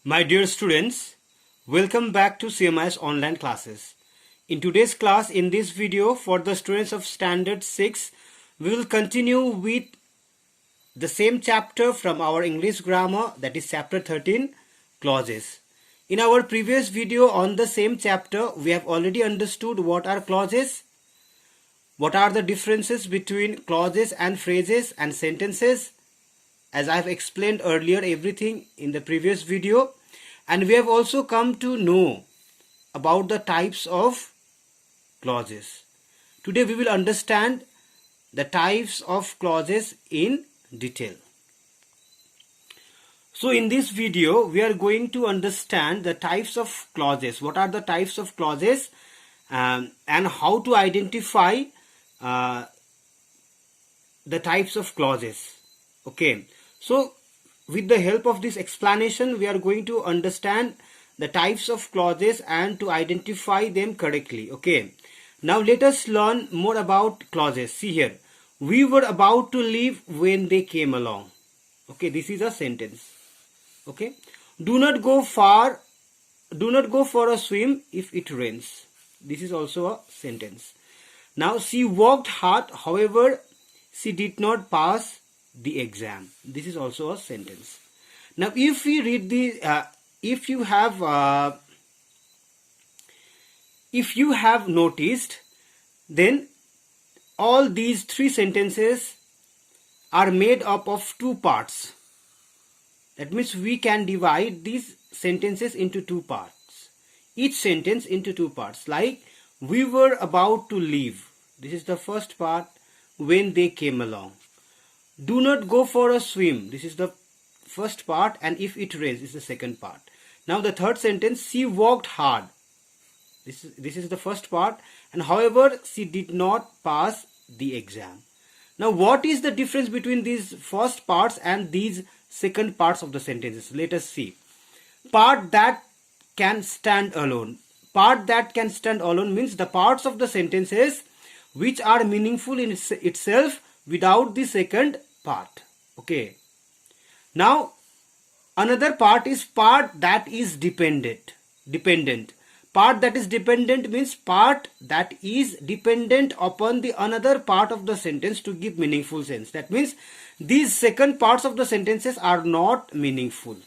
My dear students, welcome back to CMIS online classes. In today's class, in this video for the students of standard 6, we will continue with the same chapter from our English grammar, that is chapter 13, clauses. In our previous video on the same chapter, we have already understood what are clauses, what are the differences between clauses and phrases and sentences, as I have explained earlier everything in the previous video. And we have also come to know about the types of clauses. Today we will understand the types of clauses in detail. So in this video we are going to understand the types of clauses. What are the types of clauses and how to identify the types of clauses. Okay. So with the help of this explanation, we are going to understand the types of clauses and to identify them correctly. Okay. Now let us learn more about clauses. See here. We were about to leave when they came along. Okay. This is a sentence. Okay. Do not go for a swim if it rains. This is also a sentence. Now she worked hard. However, she did not pass the exam. This is also a sentence. Now if we read the if you have noticed, then all these three sentences are made up of two parts. That means we can divide these sentences into two parts, each sentence into two parts. Like we were about to leave, this is the first part. When they came along, do not go for a swim, this is the first part, and if it rains is the second part. Now the third sentence, she worked hard, this is the first part, and however she did not pass the exam. Now what is the difference between these first parts and these second parts of the sentences? Let us see. Part that can stand alone. Part that can stand alone means the parts of the sentences which are meaningful in itself without the second part. Okay. Now another part is part that is dependent. Part that is dependent means part that is dependent upon the another part of the sentence to give meaningful sense. That means these second parts of the sentences are not meaningful.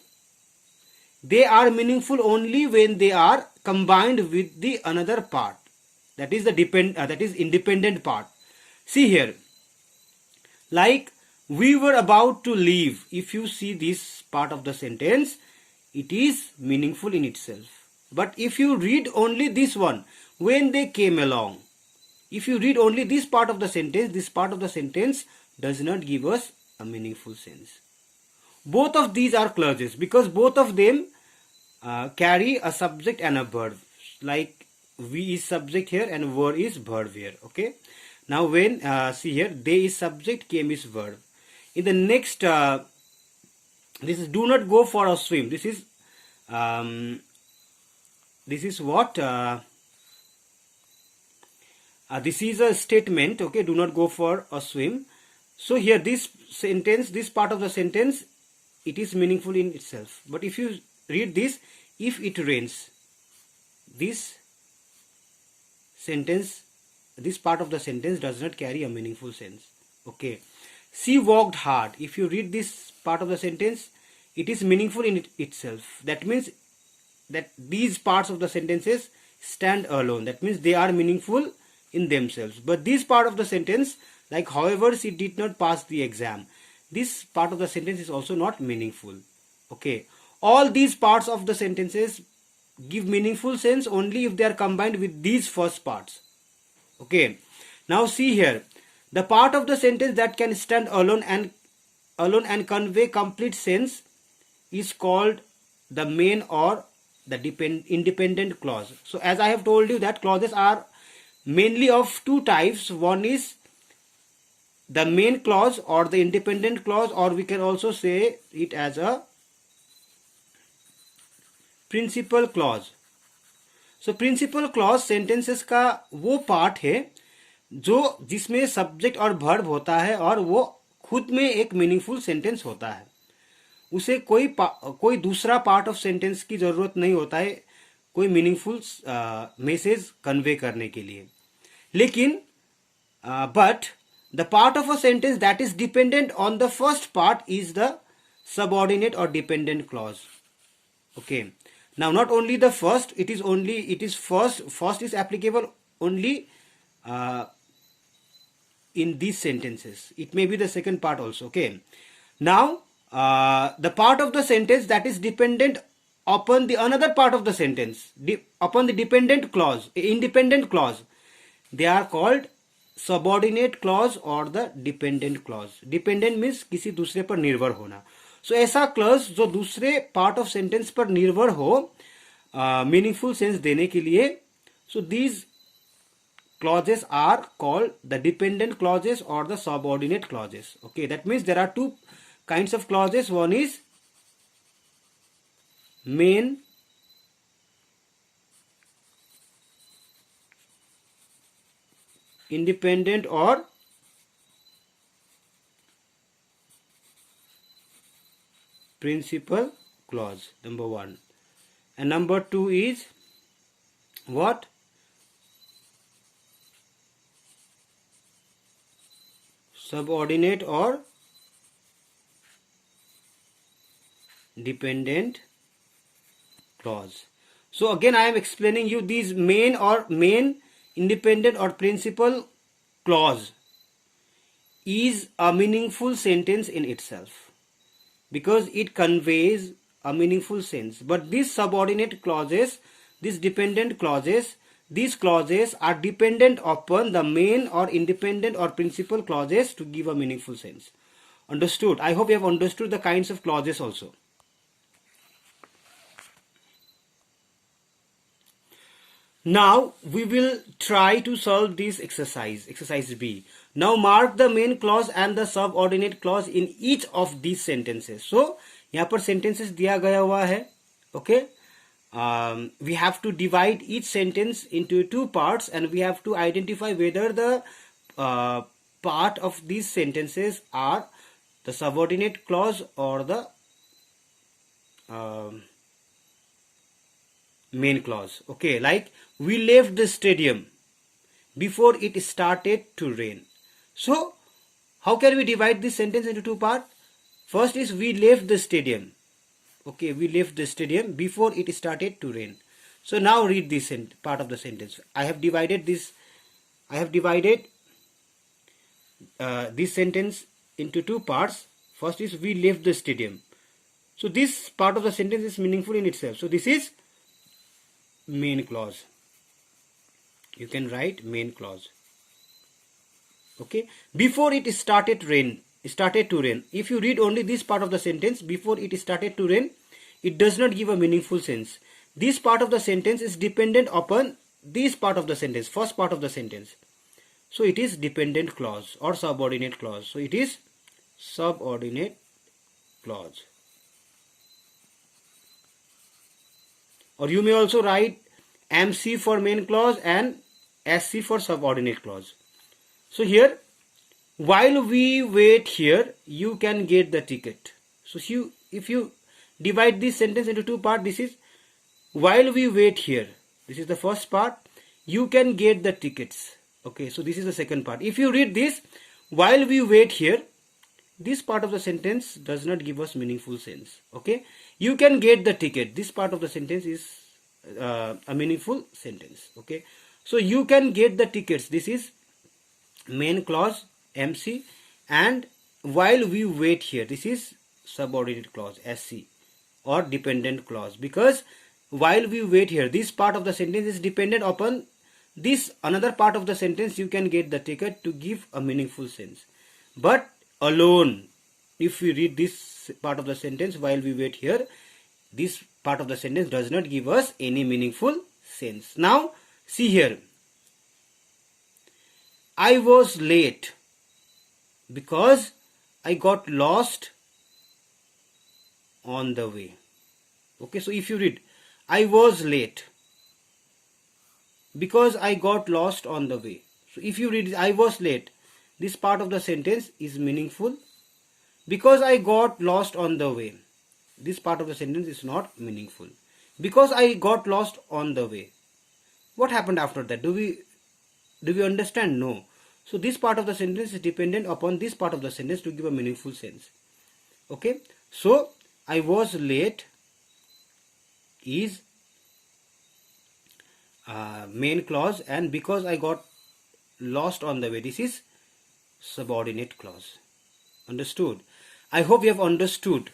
They are meaningful only when they are combined with the another part. That is the independent part. See here. Like we were about to leave. If you see this part of the sentence, it is meaningful in itself. But if you read only this one, when they came along, if you read only this part of the sentence, this part of the sentence does not give us a meaningful sense. Both of these are clauses because both of them carry a subject and a verb. Like we is subject here and were is verb here. Okay. Now when see here, they is subject, came is verb. In the next this is do not go for a swim. This is what this is a statement. Okay, do not go for a swim. So here this sentence, this part of the sentence, it is meaningful in itself. But if you read this, if it rains, this sentence, this part of the sentence does not carry a meaningful sense. Okay. She worked hard. If you read this part of the sentence, it is meaningful in itself. That means that these parts of the sentences stand alone. That means they are meaningful in themselves. But this part of the sentence, like however she did not pass the exam, this part of the sentence is also not meaningful. Okay. All these parts of the sentences give meaningful sense only if they are combined with these first parts. Okay. Now see here. The part of the sentence that can stand alone and convey complete sense is called the main or the independent clause. So as I have told you that clauses are mainly of two types. One is the main clause or the independent clause, or we can also say it as a principal clause. So principal clause sentences का वो part है जो जिसमें subject और verb होता है और वो खुद में एक मीनिंगफुल सेंटेंस होता है. उसे कोई दूसरा पार्ट ऑफ सेंटेंस की जरूरत नहीं होता है कोई मीनिंगफुल मैसेज कन्वे करने के लिए. लेकिन but the part of a sentence that is dependent on the first part is the subordinate or dependent clause. Okay, now not only the first, it is first is applicable only in these sentences. It may be the second part also. Okay, now the part of the sentence that is dependent upon the another part of the sentence, upon the dependent clause, independent clause, they are called subordinate clause or the dependent clause. Dependent means किसी दूसरे पर निर्भर होना. So ऐसा clause जो दूसरे part of sentence पर निर्भर हो meaningful sense देने के लिए, so these clauses are called the dependent clauses or the subordinate clauses. Okay, that means there are two kinds of clauses. One is main independent or principal clause, number one, and number two is what? Subordinate or dependent clause. So again I am explaining you these main, independent or principal clause is a meaningful sentence in itself because it conveys a meaningful sense. But these subordinate clauses, these dependent clauses, these clauses are dependent upon the main or independent or principal clauses to give a meaningful sense. Understood? I hope you have understood the kinds of clauses also. Now we will try to solve this exercise B. Now mark the main clause and the subordinate clause in each of these sentences. So यहाँ पर sentences दिया गया हुआ है. Okay, we have to divide each sentence into two parts and we have to identify whether the part of these sentences are the subordinate clause or the main clause. Okay, like we left the stadium before it started to rain. So how can we divide this sentence into two parts? First is we left the stadium. Okay, we left the stadium before it started to rain. So now read this part of the sentence. I have divided this sentence into two parts. First is we left the stadium. So this part of the sentence is meaningful in itself. So this is main clause. You can write main clause. Okay, before it started to rain. If you read only this part of the sentence, before it started to rain, it does not give a meaningful sense. This part of the sentence is dependent upon this part of the sentence, first part of the sentence. So it is dependent clause or subordinate clause. So it is subordinate clause. Or you may also write MC for main clause and SC for subordinate clause. So here, while we wait here, you can get the ticket. So if you divide this sentence into two parts, this is while we wait here. This is the first part. You can get the tickets. Okay, so this is the second part. If you read this, while we wait here, this part of the sentence does not give us meaningful sense. Okay, you can get the ticket. This part of the sentence is a meaningful sentence. Okay, so you can get the tickets. This is main clause MC, and while we wait here, this is subordinate clause SC or dependent clause, because while we wait here, this part of the sentence is dependent upon this another part of the sentence. You can get the ticket to give a meaningful sense. But alone, if we read this part of the sentence, while we wait here, this part of the sentence does not give us any meaningful sense. Now see here, I was late because I got lost on the way. Okay, so if you read I was late because I got lost on the way. So if you read I was late, this part of the sentence is meaningful because I got lost on the way. This part of the sentence is not meaningful. Because I got lost on the way. What happened after that? Do we understand? No. So this part of the sentence is dependent upon this part of the sentence to give a meaningful sense. Okay. So I was late is main clause, and because I got lost on the way, this is subordinate clause. Understood? I hope you have understood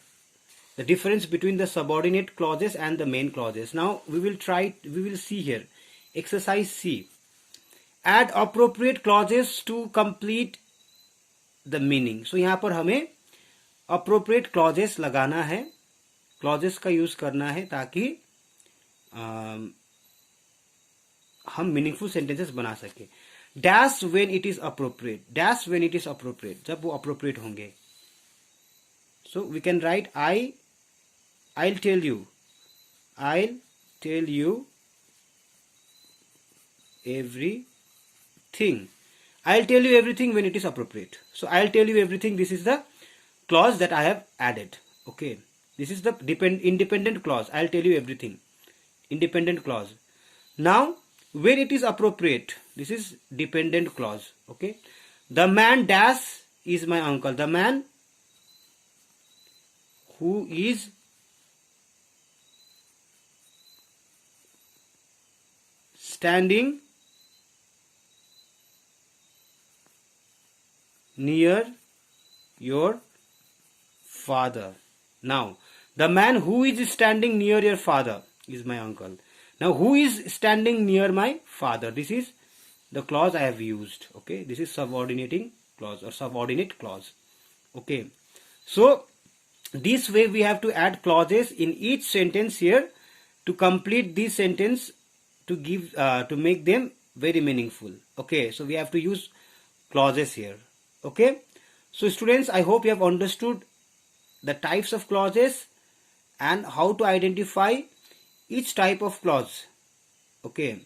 the difference between the subordinate clauses and the main clauses. Now we will see here exercise C. Add appropriate clauses to complete the meaning. So यहाँ पर हमें appropriate clauses लगाना है, clauses का use करना है ताकि हम meaningful sentences बना सके. Dash when it is appropriate. Dash when it is appropriate. जब वो appropriate होंगे. So we can write I'll tell you everything. I'll tell you everything when it is appropriate. So I'll tell you everything. This is the clause that I have added. Okay. This is the independent clause. I'll tell you everything. Independent clause. Now, when it is appropriate, this is dependent clause. Okay. The man dash is my uncle. The man who is standing near your father. Now, the man who is standing near your father is my uncle. Now, who is standing near my father? This is the clause I have used. Okay, this is subordinating clause or subordinate clause. Okay, so this way we have to add clauses in each sentence here to complete this sentence to give to make them very meaningful. Okay, so we have to use clauses here. Okay, so students, I hope you have understood the types of clauses and how to identify each type of clause. Okay,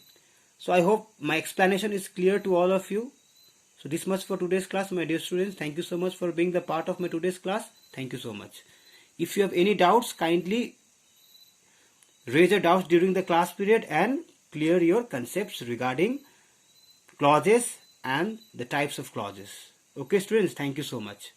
so I hope my explanation is clear to all of you. So this much for today's class, my dear students. Thank you so much for being the part of my today's class. Thank you so much. If you have any doubts, kindly raise your doubts during the class period and clear your concepts regarding clauses and the types of clauses. Okay students, thank you so much.